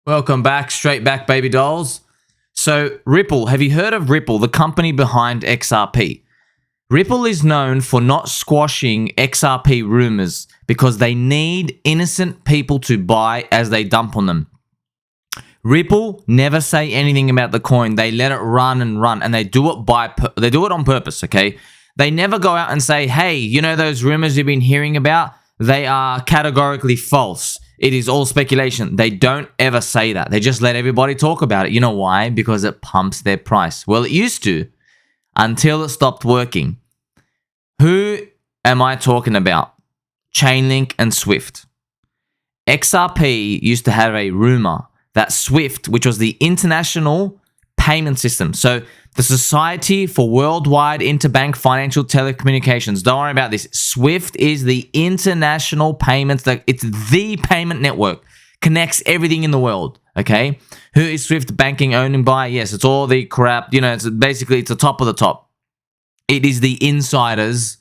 Welcome back, straight back, baby dolls. So, Ripple, have you heard of Ripple, the company behind XRP? Ripple is known for not squashing XRP rumors because they need innocent people to buy as they dump on them. Ripple never say anything about the coin. They let it run and run, and they do it on purpose, okay? They never go out and say, hey, you know those rumors you've been hearing about? They are categorically false. It is all speculation. They don't ever say that. They just let everybody talk about it. You know why? Because it pumps their price. Well, it used to until it stopped working. Who am I talking about? ChainLink and SWIFT. XRP used to have a rumor that SWIFT, which was the international payment system, so the Society for Worldwide Interbank Financial Telecommunications. Don't worry about this. SWIFT is the international payments. It's the payment network. Connects everything in the world. Okay? Who is SWIFT banking owned by? Yes, it's all the crap. You know, it's basically the top of the top. It is the insiders'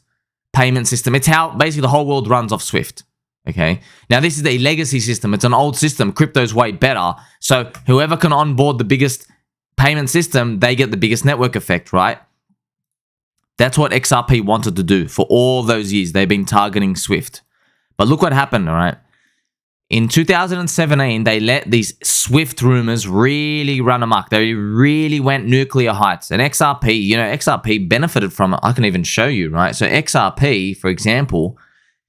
payment system. It's how basically the whole world runs off SWIFT. Okay? Now, this is a legacy system. It's an old system. Crypto's way better. So whoever can onboard the biggest payment system, they get the biggest network effect, right? That's what XRP wanted to do for all those years. They've been targeting SWIFT. But look what happened, all right? In 2017, they let these SWIFT rumors really run amok. They really went nuclear heights. And XRP, you know, XRP benefited from it. I can even show you, right? So XRP, for example,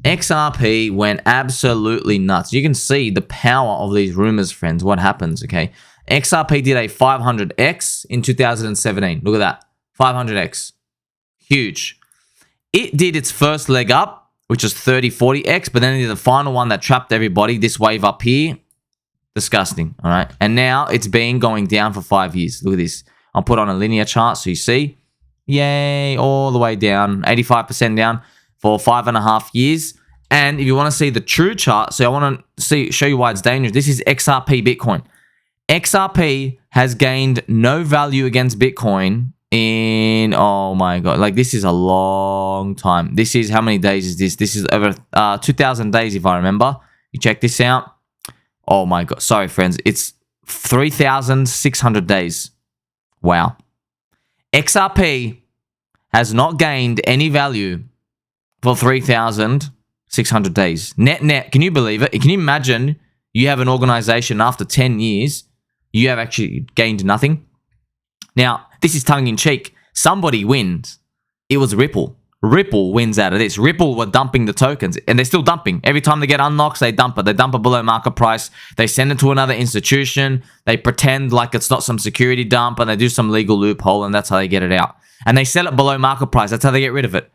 XRP went absolutely nuts. You can see the power of these rumors, friends, what happens, okay? XRP did a 500x in 2017. Look at that. 500x. Huge. It did its first leg up, which was 40x, but then it did the final one that trapped everybody. This wave up here. Disgusting. All right. And now it's been going down for 5 years. Look at this. I'll put on a linear chart so you see. Yay. All the way down. 85% down for 5.5 years. And if you want to see the true chart, so I want to show you why it's dangerous. This is XRP Bitcoin. XRP has gained no value against Bitcoin in, oh my God, like this is a long time. This is, how many days is this? This is over 2,000 days if I remember. You check this out. Oh my God, sorry friends. It's 3,600 days. Wow. XRP has not gained any value for 3,600 days. Net, can you believe it? Can you imagine you have an organization after 10 years you have actually gained nothing? Now, this is tongue-in-cheek. Somebody wins. It was Ripple. Ripple wins out of this. Ripple were dumping the tokens, and they're still dumping. Every time they get unlocks, they dump it. They dump it below market price. They send it to another institution. They pretend like it's not some security dump, and they do some legal loophole, and that's how they get it out. And they sell it below market price. That's how they get rid of it.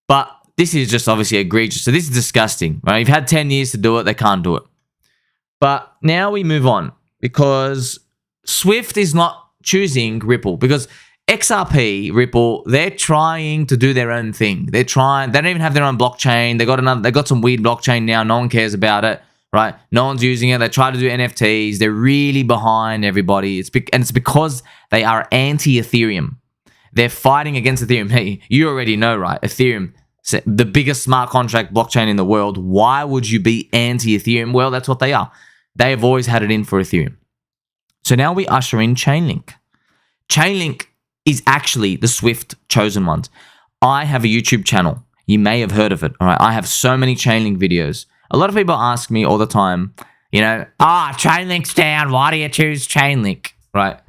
But this is just obviously egregious. So this is disgusting. Right? You've had 10 years to do it. They can't do it. But now we move on, because SWIFT is not choosing Ripple, because XRP, Ripple, they're trying to do their own thing. They don't even have their own blockchain. They got some weird blockchain now. No one cares about it, right? No one's using it. They try to do NFTs. They're really behind everybody. And it's because they are anti-Ethereum. They're fighting against Ethereum. Hey, you already know, right? Ethereum, the biggest smart contract blockchain in the world. Why would you be anti-Ethereum? Well, that's what they are. They have always had it in for Ethereum. So now we usher in ChainLink. ChainLink is actually the SWIFT chosen ones. I have a YouTube channel. You may have heard of it. All right. I have so many ChainLink videos. A lot of people ask me all the time, you know, ChainLink's down. Why do you choose ChainLink? Right.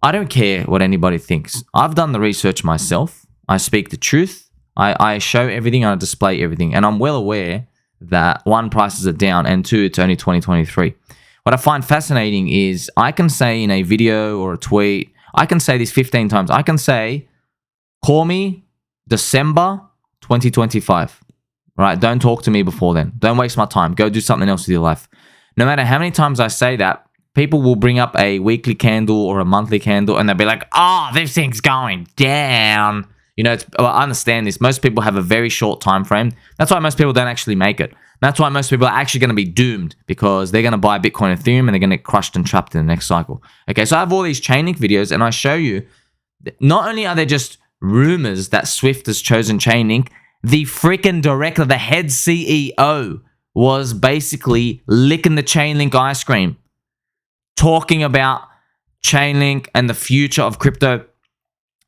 I don't care what anybody thinks. I've done the research myself. I speak the truth. I show everything. I display everything. And I'm well aware that one, prices are down, and two, it's only 2023. What I find fascinating is I can say in a video or a tweet, I can say this 15 times. I can say, call me December 2025. Right? Don't talk to me before then. Don't waste my time. Go do something else with your life. No matter how many times I say that, people will bring up a weekly candle or a monthly candle, and they'll be like, this thing's going down. You know, I understand this. Most people have a very short time frame. That's why most people don't actually make it. That's why most people are actually going to be doomed, because they're going to buy Bitcoin, Ethereum, and they're going to get crushed and trapped in the next cycle. Okay, so I have all these ChainLink videos, and I show you, not only are they just rumors that SWIFT has chosen ChainLink, the freaking director, the head CEO, was basically licking the ChainLink ice cream. talking about ChainLink and the future of crypto.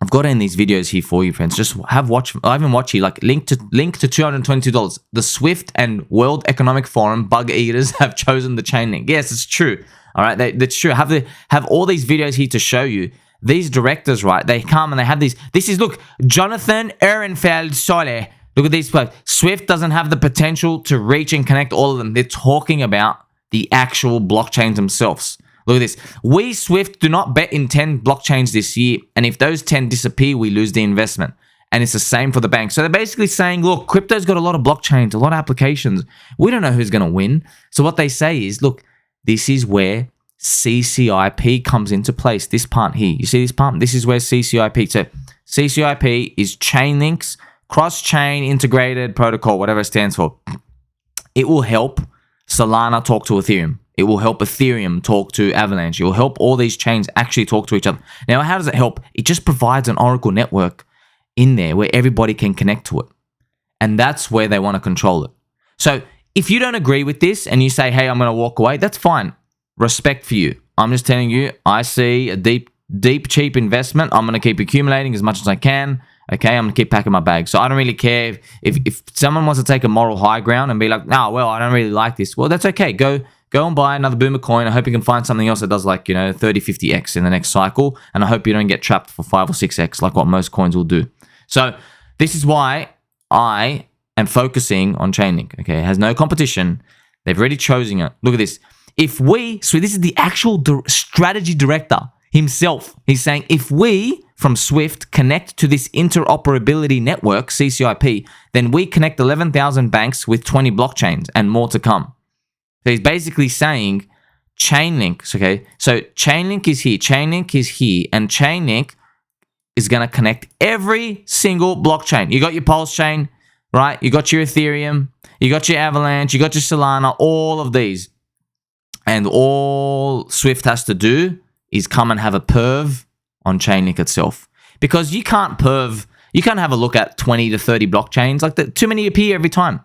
I've got in these videos here for you, friends. Just watch. I haven't watched here. Like link to $222. The SWIFT and World Economic Forum bug eaters have chosen the ChainLink. Yes, it's true. All right, that's true. Have all these videos here to show you. These directors, right? They come and they have these. This is, look, Jonathan Ehrenfeld Soleh. Look at these. SWIFT doesn't have the potential to reach and connect all of them. They're talking about the actual blockchains themselves. Look at this. We, SWIFT, do not bet in 10 blockchains this year. And if those 10 disappear, we lose the investment. And it's the same for the bank. So they're basically saying, look, crypto's got a lot of blockchains, a lot of applications. We don't know who's going to win. So what they say is, look, this is where CCIP comes into place. This part here. You see this part? This is where CCIP. So CCIP is Chainlink's cross-chain integrated protocol, whatever it stands for. It will help Solana talk to Ethereum. It will help Ethereum talk to Avalanche. It will help all these chains actually talk to each other. Now, how does it help? It just provides an Oracle network in there where everybody can connect to it. And that's where they want to control it. So if you don't agree with this and you say, hey, I'm going to walk away, that's fine. Respect for you. I'm just telling you, I see a deep, cheap investment. I'm going to keep accumulating as much as I can. Okay, I'm going to keep packing my bag. So I don't really care if someone wants to take a moral high ground and be like, no, well, I don't really like this. Well, that's okay. Go and buy another Boomer coin. I hope you can find something else that does like, 30, 50x in the next cycle. And I hope you don't get trapped for 5 or 6x like what most coins will do. So this is why I am focusing on ChainLink. Okay, it has no competition. They've already chosen it. Look at this. So this is the actual strategy director himself. He's saying, if we from SWIFT connect to this interoperability network, CCIP, then we connect 11,000 banks with 20 blockchains and more to come. So he's basically saying Chainlink, okay? So Chainlink is here, and Chainlink is going to connect every single blockchain. You got your Pulse chain, right? You got your Ethereum, you got your Avalanche, you got your Solana, all of these. And all SWIFT has to do is come and have a perv on Chainlink itself. Because you can't have a look at 20 to 30 blockchains. Like too many appear every time.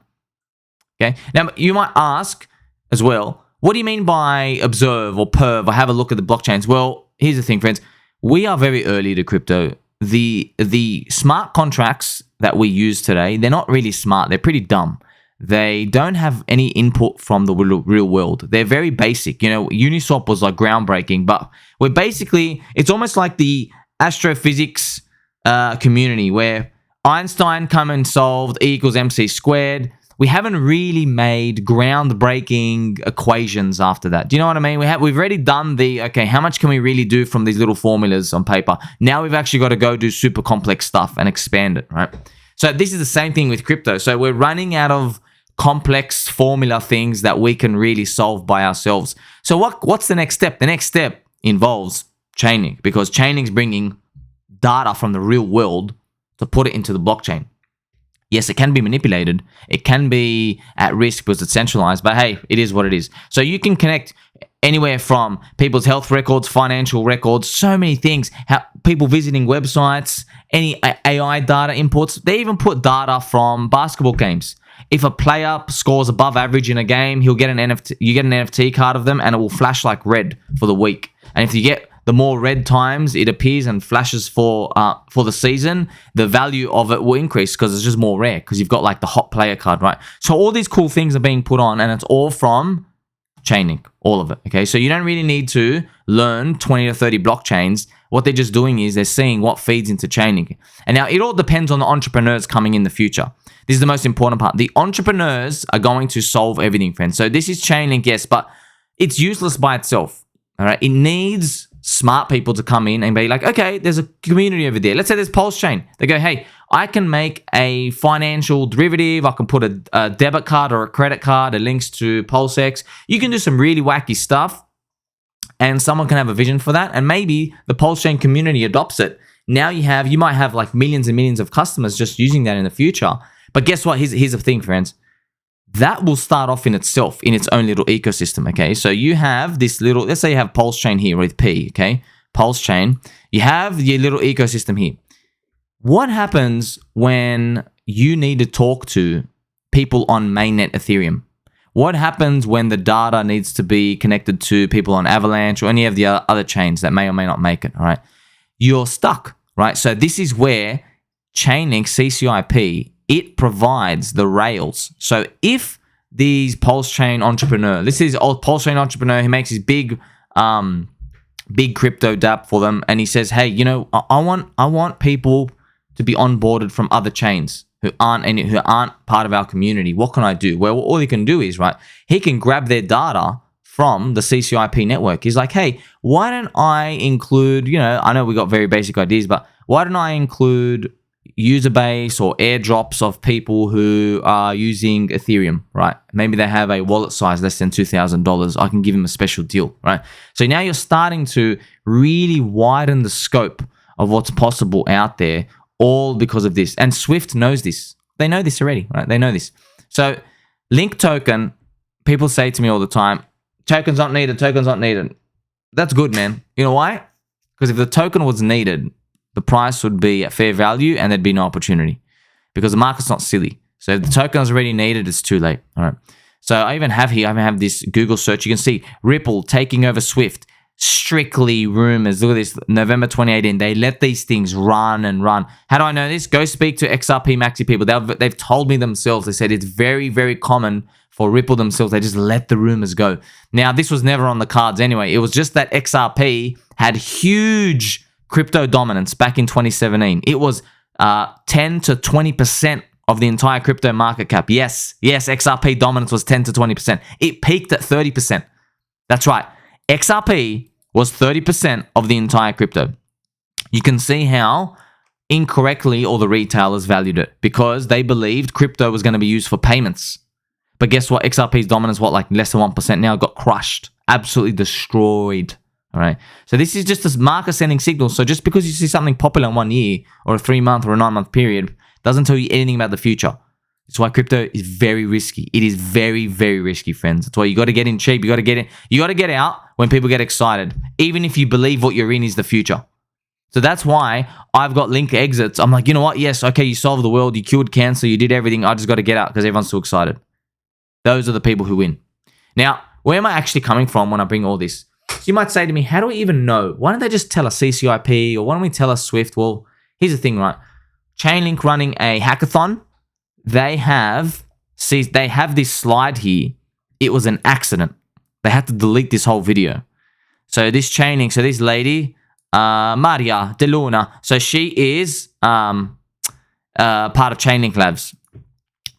Okay? Now, you might ask as well, what do you mean by observe or perv or have a look at the blockchains? Well, here's the thing, friends. We are very early to crypto. The smart contracts that we use today, they're not really smart. They're pretty dumb. They don't have any input from the real world. They're very basic. Uniswap was like groundbreaking, but it's almost like the astrophysics community where Einstein come and solved E equals MC squared. We haven't really made groundbreaking equations after that. Do you know what I mean? We've already done how much can we really do from these little formulas on paper? Now we've actually got to go do super complex stuff and expand it, right? So this is the same thing with crypto. So we're running out of complex formula things that we can really solve by ourselves. So what's the next step? The next step involves Chainlink, because Chainlink's bringing data from the real world to put it into the blockchain. Yes, it can be manipulated. It can be at risk because it's centralized, but hey, it is what it is. So you can connect anywhere from people's health records, financial records, so many things, people visiting websites, any AI data imports. They even put data from basketball games. If a player scores above average in a game, he'll get an NFT. You get an NFT card of them, and it will flash like red for the week. And if you get the more red times it appears and flashes for the season, the value of it will increase because it's just more rare because you've got like the hot player card, right? So all these cool things are being put on, and it's all from Chainlink, all of it. Okay, so you don't really need to learn 20 to 30 blockchains. What they're just doing is they're seeing what feeds into Chainlink. And now it all depends on the entrepreneurs coming in the future. This is the most important part. The entrepreneurs are going to solve everything, friends. So this is Chainlink, yes, but it's useless by itself. All right, it needs smart people to come in and be like, okay, there's a community over there. Let's say there's Pulse Chain. They go, hey, I can make a financial derivative. I can put a debit card or a credit card. It links to PulseX. You can do some really wacky stuff, and someone can have a vision for that, and maybe the Pulse Chain community adopts it. Now you might have like millions and millions of customers just using that in the future. But guess what? Here's the thing, friends. That will start off in itself, in its own little ecosystem, okay? So you have this little, let's say you have Pulse Chain here with P, okay? Pulse Chain. You have your little ecosystem here. What happens when you need to talk to people on mainnet Ethereum? what happens when the data needs to be connected to people on Avalanche or any of the other chains that may or may not make it, all right? You're stuck, right? So this is where ChainLink CCIP, it provides the rails. So if these Pulse Chain entrepreneur, this is old Pulse Chain entrepreneur who makes his big crypto dApp for them, and he says, hey, you know, I want people to be onboarded from other chains who aren't part of our community. What can I do? Well, all he can do is, right, he can grab their data from the CCIP network. He's like, hey, why don't I include, you know, I know we got very basic ideas, but why don't I include user base or airdrops of people who are using Ethereum, right? Maybe they have a wallet size less than $2,000. I can give them a special deal, right? So now you're starting to really widen the scope of what's possible out there, all because of this. And Swift knows this. They know this already, right? They know this. So Link token, people say to me all the time, tokens not needed, tokens not needed. That's good, man. You know why? Because if the token was needed, the price would be at fair value and there'd be no opportunity because the market's not silly. So if the token is already needed, it's too late. All right. So I even have this Google search. You can see Ripple taking over Swift. Strictly rumors. Look at this. November 2018. They let these things run and run. How do I know this? Go speak to XRP Maxi people. They've told me themselves. They said it's very, very common for Ripple themselves. They just let the rumors go. Now, this was never on the cards anyway. It was just that XRP had huge crypto dominance back in 2017. It was 10 to 20% of the entire crypto market cap. Yes, XRP dominance was 10 to 20%. It peaked at 30%. That's right. XRP was 30% of the entire crypto. You can see how incorrectly all the retailers valued it because they believed crypto was going to be used for payments. But guess what? XRP's dominance, like less than 1% now, got crushed, absolutely destroyed. All right. So this is just a market sending signal. So just because you see something popular in 1 year or a 3-month or a 9-month period doesn't tell you anything about the future. That's why crypto is very risky. It is very, very risky, friends. That's why you got to get in cheap. You got to get in. You got to get out when people get excited, even if you believe what you're in is the future. So that's why I've got link exits. I'm like, you know what? Yes, okay, you solved the world. You cured cancer. You did everything. I just got to get out because everyone's too excited. Those are the people who win. Now, where am I actually coming from when I bring all this? So you might say to me, how do we even know? Why don't they just tell us CCIP or why don't we tell us Swift? Well, here's the thing, right? ChainLink running a hackathon. They have this slide here. It was an accident. They had to delete this whole video. So this ChainLink, so this lady, Maria De Luna, so she is part of ChainLink Labs.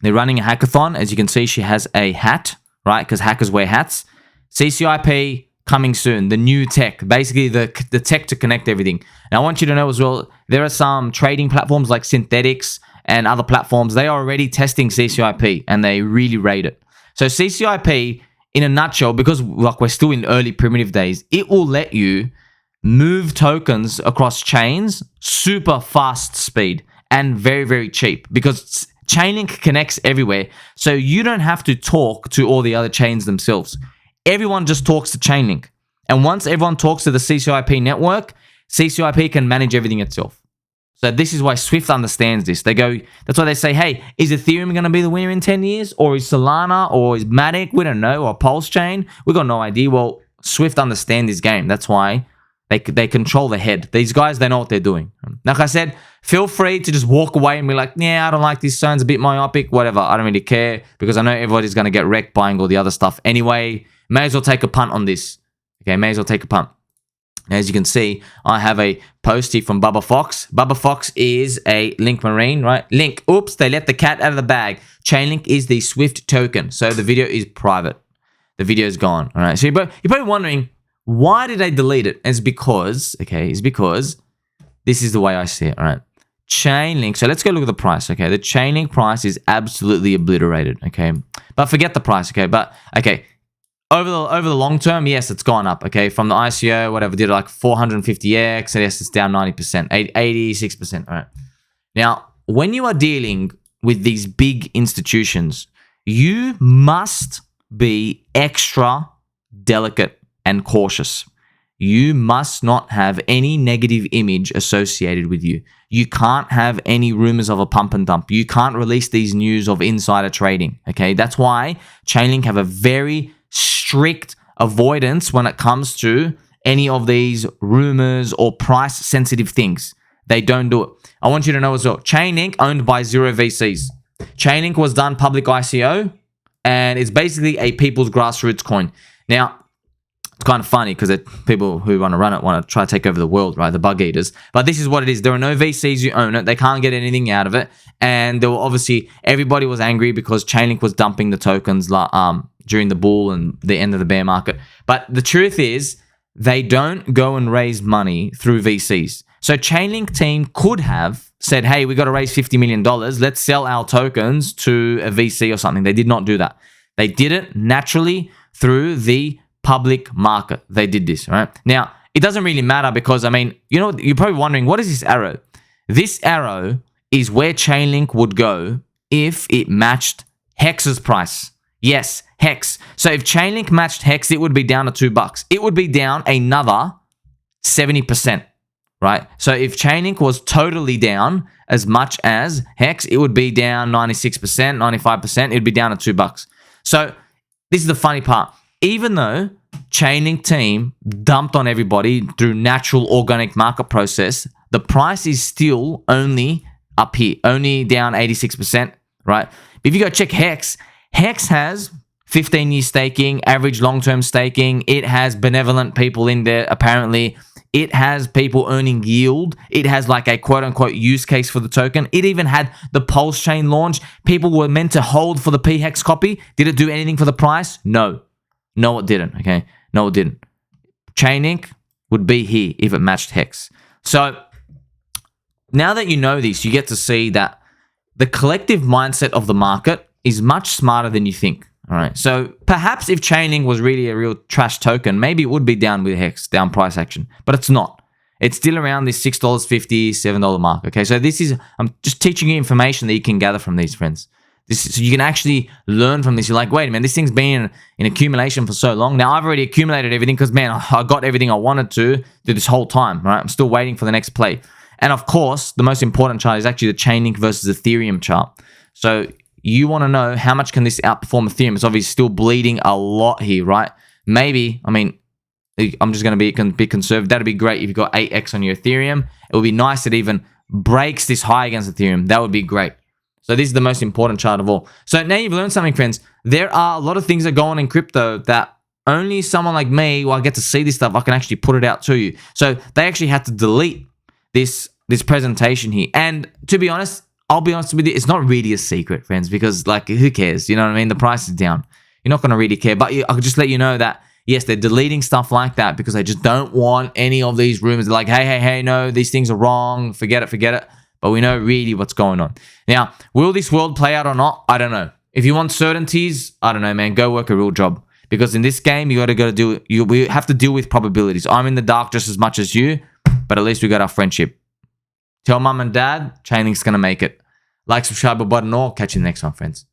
They're running a hackathon. As you can see, she has a hat, right? Because hackers wear hats. CCIP coming soon. The new tech, basically the tech to connect everything. And I want you to know as well, there are some trading platforms like Synthetics and other platforms. They are already testing CCIP and they really rate it. So CCIP, in a nutshell, because we're still in early primitive days, it will let you move tokens across chains super fast speed and very, very cheap because ChainLink connects everywhere. So you don't have to talk to all the other chains themselves. Everyone just talks to ChainLink. And once everyone talks to the CCIP network, CCIP can manage everything itself. So this is why Swift understands this. That's why they say, hey, is Ethereum going to be the winner in 10 years? Or is Solana? Or is Matic? We don't know. Or Pulse Chain? We got no idea. Well, Swift understand this game. That's why they control the head. These guys, they know what they're doing. Like I said, feel free to just walk away and be like, yeah, I don't like this. Sounds a bit myopic. Whatever. I don't really care because I know everybody's going to get wrecked buying all the other stuff. Anyway, may as well take a punt on this. Okay, may as well take a punt. As you can see, I have a post here from Bubba Fox. Bubba Fox is a Link Marine, right? Link, oops, they let the cat out of the bag. ChainLink is the Swift token. So the video is private. The video is gone, all right? So you're probably wondering, why did they delete it? It's because this is the way I see it, all right? ChainLink, so let's go look at the price, okay? The ChainLink price is absolutely obliterated, okay? But forget the price, okay? But, okay, over the long term, yes, it's gone up, okay? From the ICO, whatever, did like 450x, and yes, it's down 90%, 86%, all right? Now, when you are dealing with these big institutions, you must be extra delicate and cautious. you must not have any negative image associated with you. You can't have any rumors of a pump and dump. You can't release these news of insider trading, okay? That's why ChainLink have a very strict avoidance when it comes to any of these rumors or price-sensitive things. They don't do it. I want you to know as well, ChainLink owned by 0 VCs. ChainLink was done public ICO, and it's basically a people's grassroots coin. Now, it's kind of funny because people who want to run it want to try to take over the world, right? The bug eaters. But this is what it is. There are no VCs who own it. They can't get anything out of it. And there were obviously, everybody was angry because ChainLink was dumping the tokens during the bull and the end of the bear market. But the truth is, they don't go and raise money through VCs. So ChainLink team could have said, hey, we got to raise $50 million. Let's sell our tokens to a VC or something. They did not do that. They did it naturally through the public market. They did this, right? Now, it doesn't really matter because, I mean, you know, you're probably wondering, what is this arrow? This arrow is where ChainLink would go if it matched HEX's price. Yes, HEX. So if ChainLink matched HEX, it would be down to $2. It would be down another 70%, right? So if ChainLink was totally down as much as HEX, it would be down 96%, 95%. It'd be down to $2. So this is the funny part. Even though ChainLink team dumped on everybody through natural organic market process, the price is still only up here, only down 86%, right? If you go check HEX, HEX has 15-year staking, average long-term staking. It has benevolent people in there, apparently. It has people earning yield. It has like a quote-unquote use case for the token. It even had the Pulse chain launch. People were meant to hold for the PHEX copy. Did it do anything for the price? No. No, it didn't, okay? No, it didn't. ChainLink would be here if it matched HEX. So now that you know this, you get to see that the collective mindset of the market is much smarter than you think, all right? So perhaps if ChainLink was really a real trash token, maybe it would be down with HEX, down price action, but it's not. It's still around this $6.50, $7 mark, okay? So this is, I'm just teaching you information that you can gather from these, friends. So you can actually learn from this. You're like, wait a minute, this thing's been in accumulation for so long. Now, I've already accumulated everything because, man, I got everything I wanted to do this whole time, right? I'm still waiting for the next play. And, of course, the most important chart is actually the ChainLink versus Ethereum chart. So you want to know how much can this outperform Ethereum. It's obviously still bleeding a lot here, right? Maybe, I mean, I'm just going to be conservative. That'd be great if you got 8x on your Ethereum. It would be nice that it even breaks this high against Ethereum. That would be great. So this is the most important chart of all. So now you've learned something, friends. There are a lot of things that go on in crypto that only someone like me, I get to see this stuff, I can actually put it out to you. So they actually had to delete this presentation here. And to be honest, I'll be honest with you, it's not really a secret, friends, because like, who cares? You know what I mean? The price is down. You're not going to really care. But I'll just let you know that, yes, they're deleting stuff like that because they just don't want any of these rumors. They're like, hey, no, these things are wrong. Forget it. But we know really what's going on. Now, will this world play out or not? I don't know. If you want certainties, I don't know, man. Go work a real job. Because in this game, we have to deal with probabilities. I'm in the dark just as much as you, but at least we got our friendship. Tell mum and dad, ChainLink's going to make it. Like, subscribe, button, or catch you in the next one, friends.